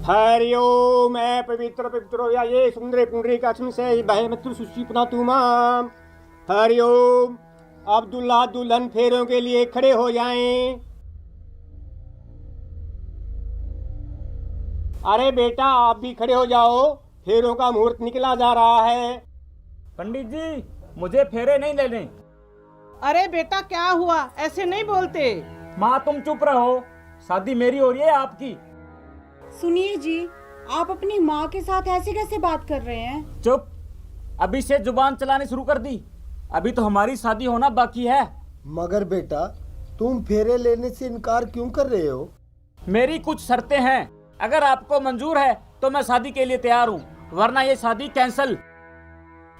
हरि ओम। मैं पवित्र पवित्र हो या ये सुंदर पुंडरी का से बहमत्र सुशीपना तुमाम। हरि ओम। अब दुल्हा दुल्हन फेरों के लिए खड़े हो जाएं। अरे बेटा आप भी खड़े हो जाओ, फेरों का मुहूर्त निकला जा रहा है। पंडित जी मुझे फेरे नहीं लेने। अरे बेटा क्या हुआ, ऐसे नहीं बोलते। माँ तुम चुप रहो, शादी मेरी हो रही है आपकी। सुनिए जी, आप अपनी माँ के साथ ऐसे कैसे बात कर रहे हैं? चुप, अभी से जुबान चलानी शुरू कर दी। अभी तो हमारी शादी होना बाकी है। मगर बेटा तुम फेरे लेने से इनकार क्यों कर रहे हो? मेरी कुछ शर्तें हैं, अगर आपको मंजूर है तो मैं शादी के लिए तैयार हूँ, वरना ये शादी कैंसल।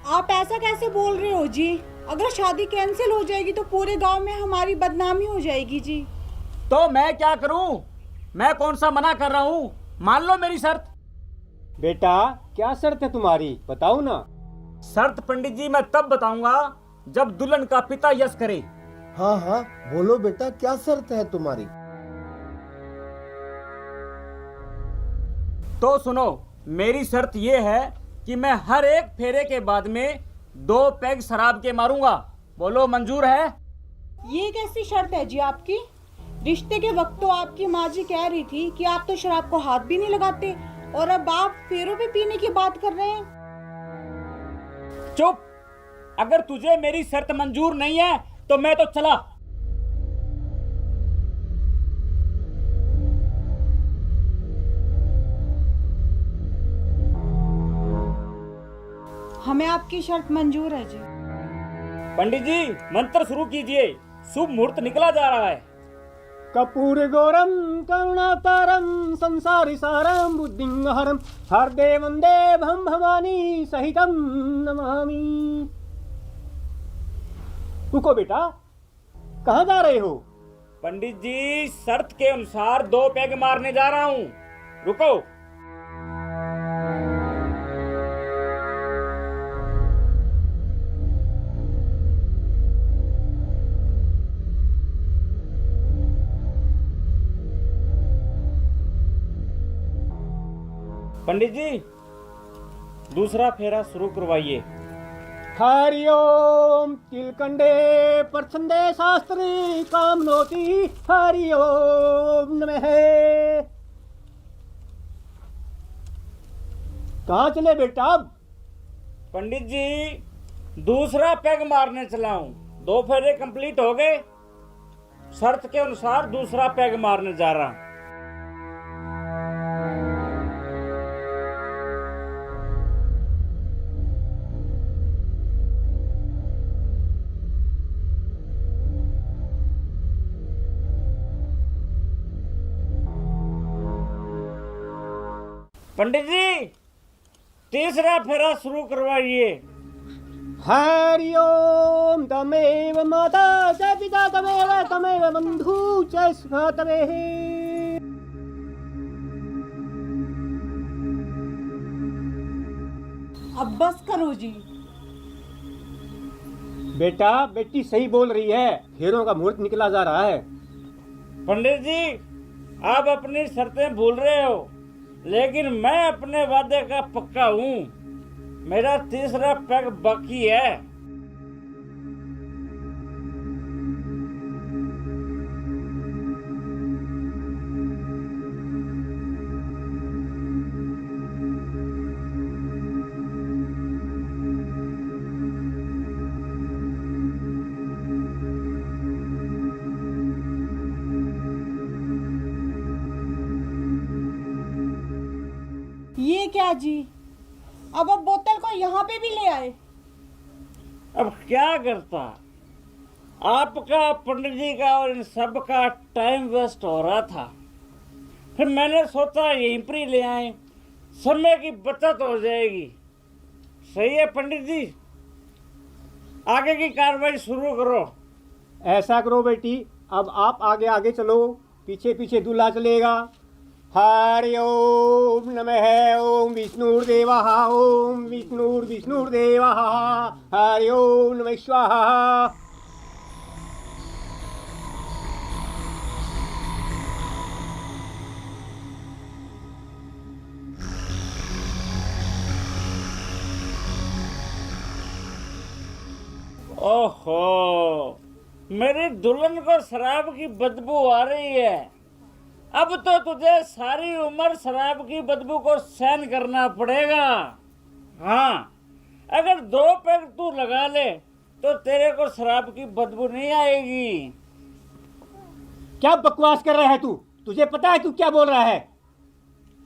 आप ऐसा कैसे बोल रहे हो जी? अगर शादी कैंसिल हो जाएगी तो पूरे गांव में हमारी बदनामी हो जाएगी जी। तो मैं क्या करूँ? मैं कौन सा मना कर रहा हूँ? मान लो मेरी शर्त। बेटा क्या शर्त है तुम्हारी, बताओ ना। शर्त पंडित जी मैं तब बताऊंगा जब दुल्हन का पिता यस करे। हाँ हाँ बोलो बेटा, क्या शर्त है तुम्हारी? तो सुनो, मेरी शर्त ये है कि मैं हर एक फेरे के बाद में 2 पैग शराब के मारूंगा। बोलो मंजूर है? ये कैसी शर्त है जी आपकी? रिश्ते के वक्त तो आपकी माँ जी कह रही थी कि आप तो शराब को हाथ भी नहीं लगाते, और अब आप फेरों पे पीने की बात कर रहे हैं। चुप, अगर तुझे मेरी शर्त मंजूर नहीं है तो मैं तो चला। हमें आपकी शर्त मंजूर है जी। पंडित जी मंत्र शुरू कीजिए, शुभ मुहूर्त निकला जा रहा है। कपूर गौरम करुणातारम संसारी सारम बुद्धिंहरम हरदे वंदे भम भवानी सहितम नमामि। रुको बेटा, कहाँ जा रहे हो? पंडित जी शर्त के अनुसार 2 पैग मारने जा रहा हूँ, रुको। पंडित जी दूसरा फेरा शुरू करवाइए। हरि ओम। तिलकंडे प्रछंदे शास्त्री कामनोति। हरि ओम नमः। कहाँ चले बेटा? पंडित जी दूसरा पैग मारने चला हूँ, 2 फेरे कंप्लीट हो गए, शर्त के अनुसार दूसरा पैग मारने जा रहा हूँ। पंडित जी तीसरा फेरा शुरू करवाइए। हरि ओम। तमेव माता च पिता तमेव तमेव बंधु च सखा तमेव। अब बस करो जी। बेटा बेटी सही बोल रही है, फेरों का मुहूर्त निकला जा रहा है। पंडित जी आप अपनी शर्तें भूल रहे हो, लेकिन मैं अपने वादे का पक्का हूँ। मेरा तीसरा पैग बाकी है। ये क्या जी, अब आप बोतल को यहाँ पे भी ले आए। अब क्या करता, आपका पंडित जी का और इन सब का टाइम वेस्ट हो रहा था, फिर मैंने सोचा यहीं पर ही ले आए, समय की बचत हो जाएगी। सही है पंडित जी, आगे की कार्रवाई शुरू करो। ऐसा करो बेटी, अब आप आगे आगे चलो, पीछे पीछे दूल्हा चलेगा। हरि ओम नमः। ओम विष्णुर्देवः। ओम विष्णुर्देवः। हरि ओम नमः स्वाहा। ओहो, मेरी दुल्हन को शराब की बदबू आ रही है। अब तो तुझे सारी उम्र शराब की बदबू को सहन करना पड़ेगा। हाँ, अगर 2 पैग तू लगा ले तो तेरे को शराब की बदबू नहीं आएगी। क्या बकवास कर रहा है तू? तुझे पता है तू क्या बोल रहा है?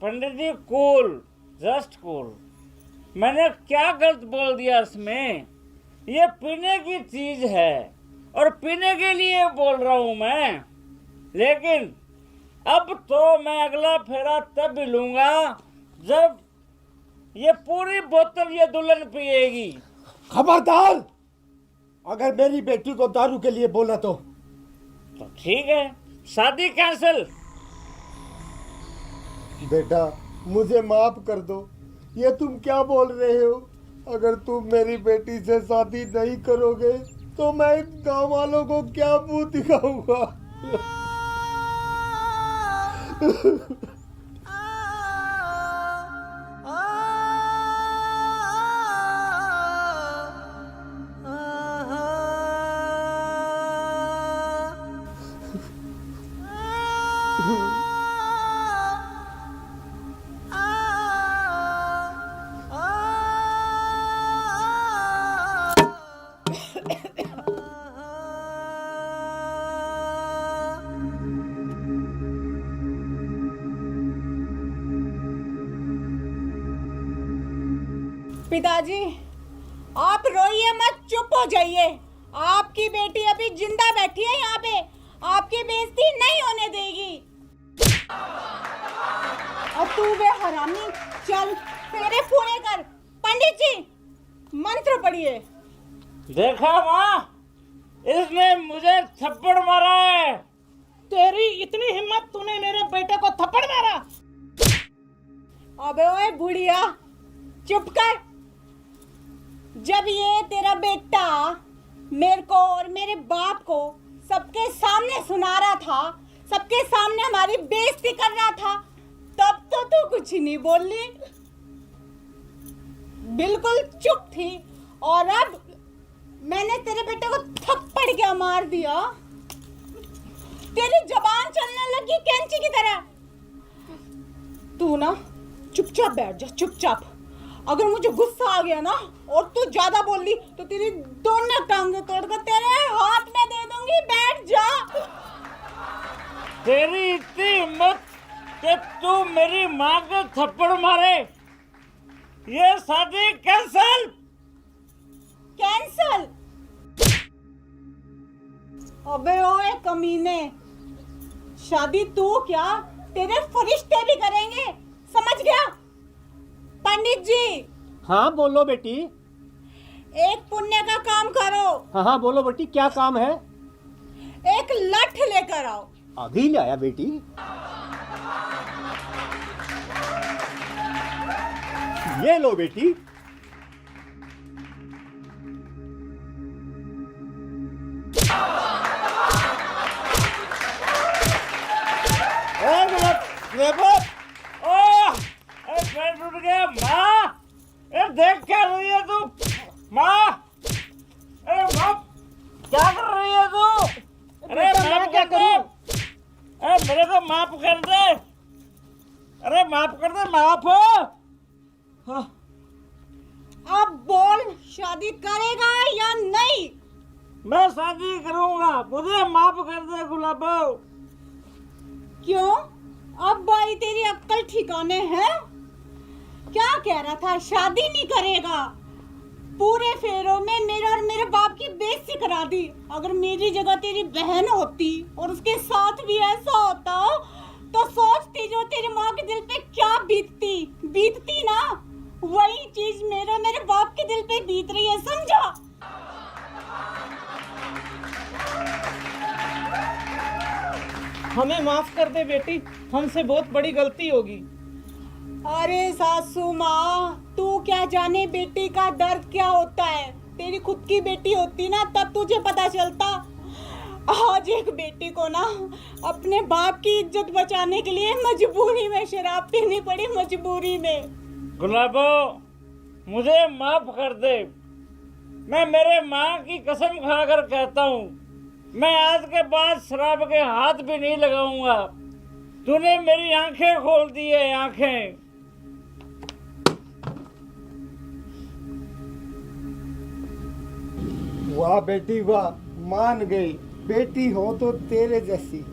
पंडित जी, कूल, जस्ट कूल। मैंने क्या गलत बोल दिया इसमें? ये पीने की चीज है और पीने के लिए बोल रहा हूं मैं। लेकिन अब तो मैं अगला फेरा तब लूंगा जब ये पूरी बोतल ये दुल्हन पिएगी। खबरदार, अगर मेरी बेटी को दारू के लिए बोला तो ठीक है, शादी कैंसिल। बेटा मुझे माफ कर दो। ये तुम क्या बोल रहे हो? अगर तुम मेरी बेटी से शादी नहीं करोगे तो मैं इन गांव वालों को क्या मुंह दिखाऊंगा? पिताजी, आप रोइए मत, चुप हो जाइए। आपकी बेटी अभी जिंदा बैठी है यहाँ पे, आपकी बेइज्जती नहीं होने देगी। और तू वे हरामी, चल फेरे पूरे कर। पंडित जी, मंत्र पढ़िए। देखा माँ, इसने मुझे थप्पड़ मारा है। तेरी इतनी हिम्मत, तूने मेरे बेटे को थप्पड़ मारा? अबे ओए बुढ़िया, चुप कर। जब ये तेरा बेटा मेरे को और मेरे बाप को सबके सामने सुना रहा था, सबके सामने हमारी बेइज्जती कर रहा था, तब तो तू कुछ नहीं बोली, बिल्कुल चुप थी। और अब मैंने तेरे बेटे को थप्पड़ क्या मार दिया, तेरी जबान चलने लगी कैंची की तरह। तू ना चुपचाप बैठ जा, चुपचाप। अगर मुझे गुस्सा आ गया ना और तू ज्यादा बोल ली तो तेरी दोनों टांगें तोड़कर तेरे हाथ में दे दूंगी। बैठ जा। तेरी इतनी हिम्मत कि तू मेरी माँ को थप्पड़ मारे? ये शादी कैंसल। कैंसल? अबे ओए कमीने, शादी तू क्या तेरे फरिश्ते भी करेंगे, समझ गया? पंडित जी। हाँ बोलो बेटी। एक पुण्य का काम करो। हाँ हाँ बोलो बेटी, क्या काम है? एक लठ लेकर आओ। अभी ले आया बेटी। ये लो बेटी। पैर टूट गया। माँ, देख क्या रही है तू? माँ, अरे माँ, क्या कर रही है तू? अरे माफ क्या कर दे। अरे मेरे को माफ कर दे। अरे माफ कर दे, माफ हो। अब बोल, शादी करेगा या नहीं? मैं शादी करूंगा, मुझे माफ कर दे गुलाबो। क्यों? अब भाई तेरी अक्ल ठिकाने है? क्या कह रहा था, शादी नहीं करेगा? पूरे फेरों में मेरे और मेरे बाप की बेइज्जती करा दी। अगर मेरी जगह तेरी बहन होती और उसके साथ भी ऐसा होता तो सोचती जो तेरी माँ के दिल पे क्या बीतती ना, वही चीज मेरे बाप के दिल पे बीत रही है, समझा? हमें माफ कर दे बेटी, हमसे बहुत बड़ी गलती होगी। अरे सासू माँ, तू क्या जाने बेटी का दर्द क्या होता है। तेरी खुद की बेटी होती ना तब तुझे पता चलता। आज एक बेटी को ना अपने बाप की इज्जत बचाने के लिए मजबूरी में शराब पीनी पड़ी, मजबूरी में। गुलाबो, मुझे माफ कर दे। मैं मेरे माँ की कसम खाकर कहता हूँ, मैं आज के बाद शराब के हाथ भी नहीं लगाऊंगा। तूने मेरी आंखें खोल दी है, आंखें। वाह बेटी वाह, मान गई। बेटी हो तो तेरे जैसी।